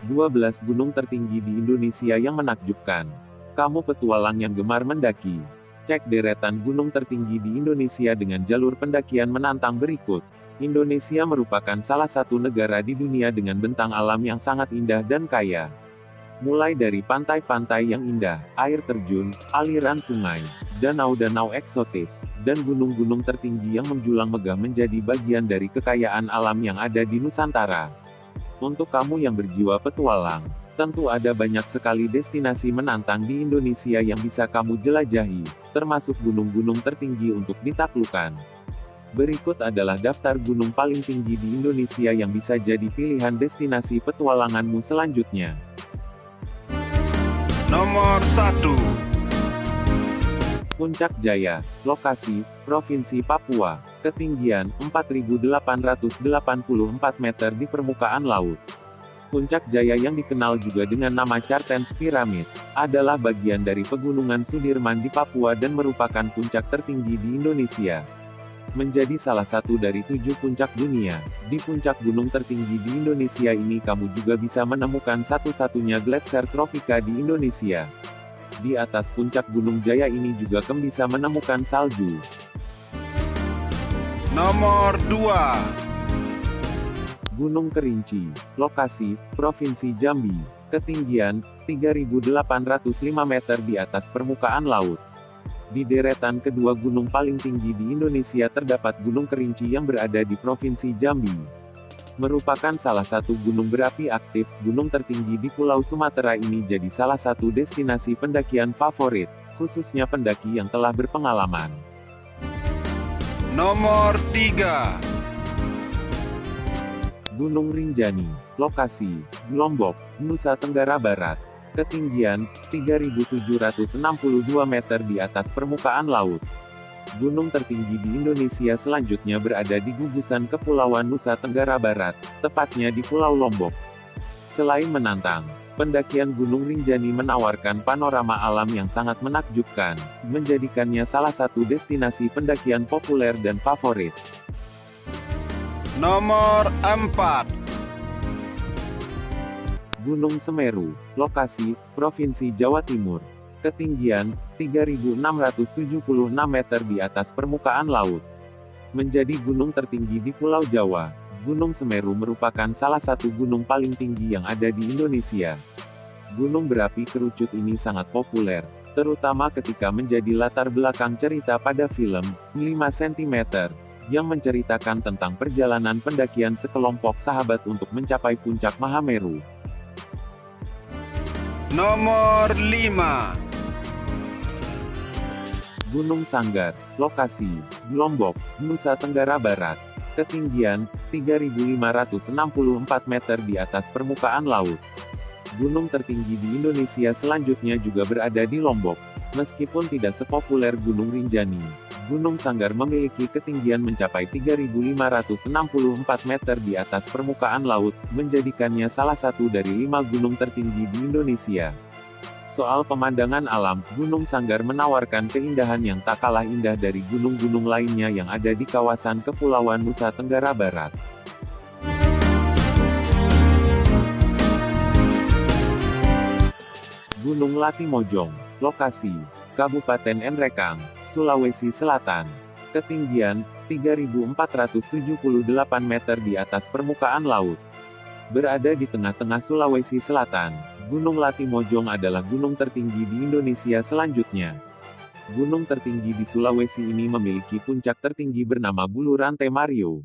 12 gunung tertinggi di Indonesia yang menakjubkan. Kamu petualang yang gemar mendaki. Cek deretan gunung tertinggi di Indonesia dengan jalur pendakian menantang berikut. Indonesia merupakan salah satu negara di dunia dengan bentang alam yang sangat indah dan kaya. Mulai dari pantai-pantai yang indah, air terjun, aliran sungai, danau-danau eksotis, dan gunung-gunung tertinggi yang menjulang megah menjadi bagian dari kekayaan alam yang ada di Nusantara. Untuk kamu yang berjiwa petualang, tentu ada banyak sekali destinasi menantang di Indonesia yang bisa kamu jelajahi, termasuk gunung-gunung tertinggi untuk ditaklukkan. Berikut adalah daftar gunung paling tinggi di Indonesia yang bisa jadi pilihan destinasi petualanganmu selanjutnya. Nomor 1. Puncak Jaya, lokasi, Provinsi Papua, ketinggian 4.884 meter di permukaan laut. Puncak Jaya yang dikenal juga dengan nama Cartens Pyramid, adalah bagian dari Pegunungan Sudirman di Papua dan merupakan puncak tertinggi di Indonesia. Menjadi salah satu dari 7 puncak dunia, di puncak gunung tertinggi di Indonesia ini kamu juga bisa menemukan satu-satunya gletser tropika di Indonesia. Di atas puncak Gunung Jaya ini juga kamu bisa menemukan salju. Nomor 2. Gunung Kerinci, lokasi, Provinsi Jambi, ketinggian 3.805 meter di atas permukaan laut. Di deretan kedua gunung paling tinggi di Indonesia terdapat Gunung Kerinci yang berada di Provinsi Jambi. Merupakan salah satu gunung berapi aktif, gunung tertinggi di Pulau Sumatera ini jadi salah satu destinasi pendakian favorit, khususnya pendaki yang telah berpengalaman. Nomor 3. Gunung Rinjani, lokasi, Lombok, Nusa Tenggara Barat. Ketinggian, 3.762 meter di atas permukaan laut. Gunung tertinggi di Indonesia selanjutnya berada di gugusan Kepulauan Nusa Tenggara Barat, tepatnya di Pulau Lombok. Selain menantang, pendakian Gunung Rinjani menawarkan panorama alam yang sangat menakjubkan, menjadikannya salah satu destinasi pendakian populer dan favorit. Nomor 4. Gunung Semeru, lokasi, Provinsi Jawa Timur. Ketinggian, 3.676 meter di atas permukaan laut. Menjadi gunung tertinggi di Pulau Jawa, Gunung Semeru merupakan salah satu gunung paling tinggi yang ada di Indonesia. Gunung berapi kerucut ini sangat populer, terutama ketika menjadi latar belakang cerita pada film 5 cm, yang menceritakan tentang perjalanan pendakian sekelompok sahabat untuk mencapai puncak Mahameru. Nomor 5. Gunung Sanggar, lokasi, Lombok, Nusa Tenggara Barat. Ketinggian, 3.564 meter di atas permukaan laut. Gunung tertinggi di Indonesia selanjutnya juga berada di Lombok. Meskipun tidak sepopuler Gunung Rinjani, Gunung Sanggar memiliki ketinggian mencapai 3.564 meter di atas permukaan laut, menjadikannya salah satu dari 5 gunung tertinggi di Indonesia. Soal pemandangan alam, Gunung Sanggar menawarkan keindahan yang tak kalah indah dari gunung-gunung lainnya yang ada di kawasan Kepulauan Nusa Tenggara Barat. Gunung Latimojong, lokasi, Kabupaten Nrekang, Sulawesi Selatan. Ketinggian, 3.478 meter di atas permukaan laut. Berada di tengah-tengah Sulawesi Selatan, Gunung Latimojong adalah gunung tertinggi di Indonesia selanjutnya. Gunung tertinggi di Sulawesi ini memiliki puncak tertinggi bernama Bulu Rantai Mario.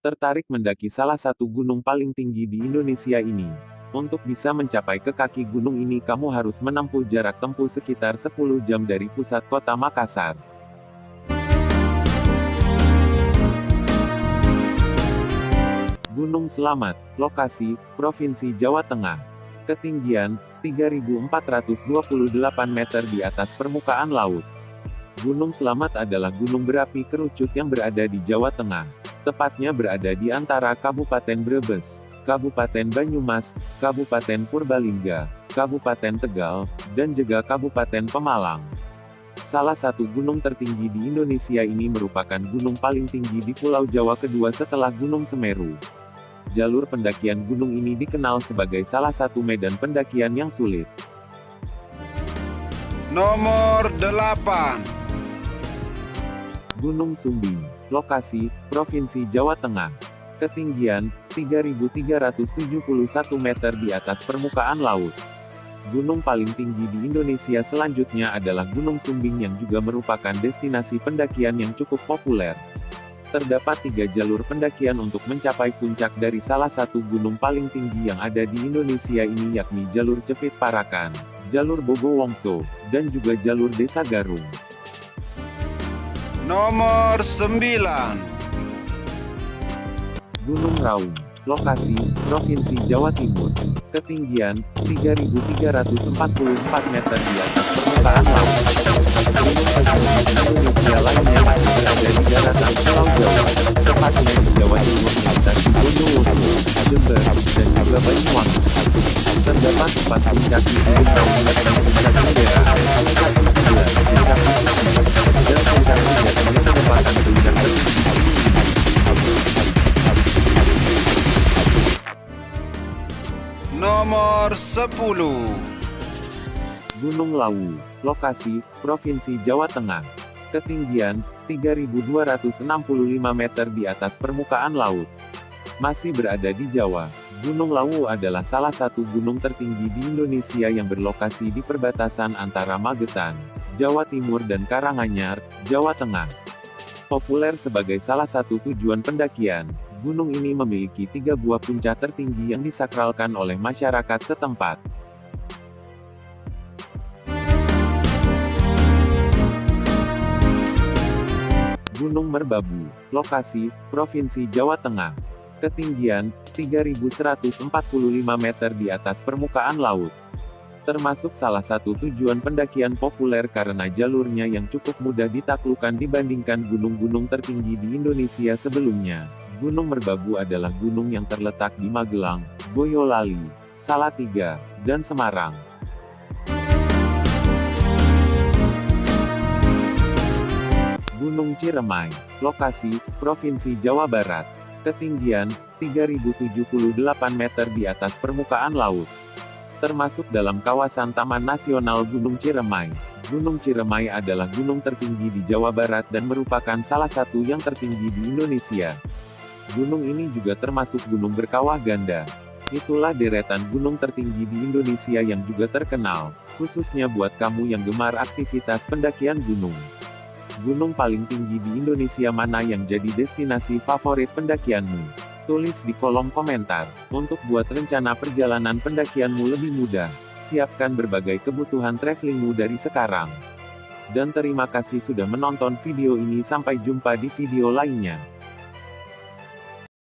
Tertarik mendaki salah satu gunung paling tinggi di Indonesia ini? Untuk bisa mencapai ke kaki gunung ini kamu harus menempuh jarak tempuh sekitar 10 jam dari pusat kota Makassar. Gunung Selamat, lokasi, Provinsi Jawa Tengah. Ketinggian, 3.428 meter di atas permukaan laut. Gunung Selamat adalah gunung berapi kerucut yang berada di Jawa Tengah. Tepatnya berada di antara Kabupaten Brebes, Kabupaten Banyumas, Kabupaten Purbalingga, Kabupaten Tegal, dan juga Kabupaten Pemalang. Salah satu gunung tertinggi di Indonesia ini merupakan gunung paling tinggi di Pulau Jawa kedua setelah Gunung Semeru. Jalur pendakian gunung ini dikenal sebagai salah satu medan pendakian yang sulit. Nomor 8. Gunung Sumbing. Lokasi, Provinsi Jawa Tengah. Ketinggian, 3.371 meter di atas permukaan laut. Gunung paling tinggi di Indonesia selanjutnya adalah Gunung Sumbing yang juga merupakan destinasi pendakian yang cukup populer. Terdapat 3 jalur pendakian untuk mencapai puncak dari salah satu gunung paling tinggi yang ada di Indonesia ini, yakni jalur Cepit Parakan, jalur Bogowongso, dan juga jalur Desa Garung. Nomor 9. Gunung Raung. Lokasi, Provinsi Jawa Timur. Ketinggian, 3.344 meter di atas permukaan laut. Gunung tertinggi di Indonesia lainnya masih berada di daratan Pulau Jawa, tepatnya di Jawa Timur melintasi Bondowoso, Jember, dan juga Banyuwangi. Terdapat 4 puncak di Gunung Raung, yakni puncak Bendera, puncak Gila, puncak Misteri, dan puncak Sejati yang merupakan puncak tertinggi di dunia. Nomor 10. Gunung Lawu. Lokasi, Provinsi Jawa Tengah. Ketinggian, 3.265 meter di atas permukaan laut. Masih berada di Jawa, Gunung Lawu adalah salah satu gunung tertinggi di Indonesia yang berlokasi di perbatasan antara Magetan, Jawa Timur dan Karanganyar, Jawa Tengah. Populer sebagai salah satu tujuan pendakian, gunung ini memiliki 3 buah puncak tertinggi yang disakralkan oleh masyarakat setempat. Gunung Merbabu. Lokasi, Provinsi Jawa Tengah. Ketinggian, 3.145 meter di atas permukaan laut. Termasuk salah satu tujuan pendakian populer karena jalurnya yang cukup mudah ditaklukkan dibandingkan gunung-gunung tertinggi di Indonesia sebelumnya. Gunung Merbabu adalah gunung yang terletak di Magelang, Boyolali, Salatiga, dan Semarang. Gunung Ciremai. Lokasi, Provinsi Jawa Barat. Ketinggian, 3.078 meter di atas permukaan laut. Termasuk dalam kawasan Taman Nasional Gunung Ciremai. Gunung Ciremai adalah gunung tertinggi di Jawa Barat dan merupakan salah satu yang tertinggi di Indonesia. Gunung ini juga termasuk gunung berkawah ganda. Itulah deretan gunung tertinggi di Indonesia yang juga terkenal, khususnya buat kamu yang gemar aktivitas pendakian gunung. Gunung paling tinggi di Indonesia mana yang jadi destinasi favorit pendakianmu? Tulis di kolom komentar. Untuk buat rencana perjalanan pendakianmu lebih mudah, siapkan berbagai kebutuhan travelingmu dari sekarang. Dan terima kasih sudah menonton video ini, sampai jumpa di video lainnya.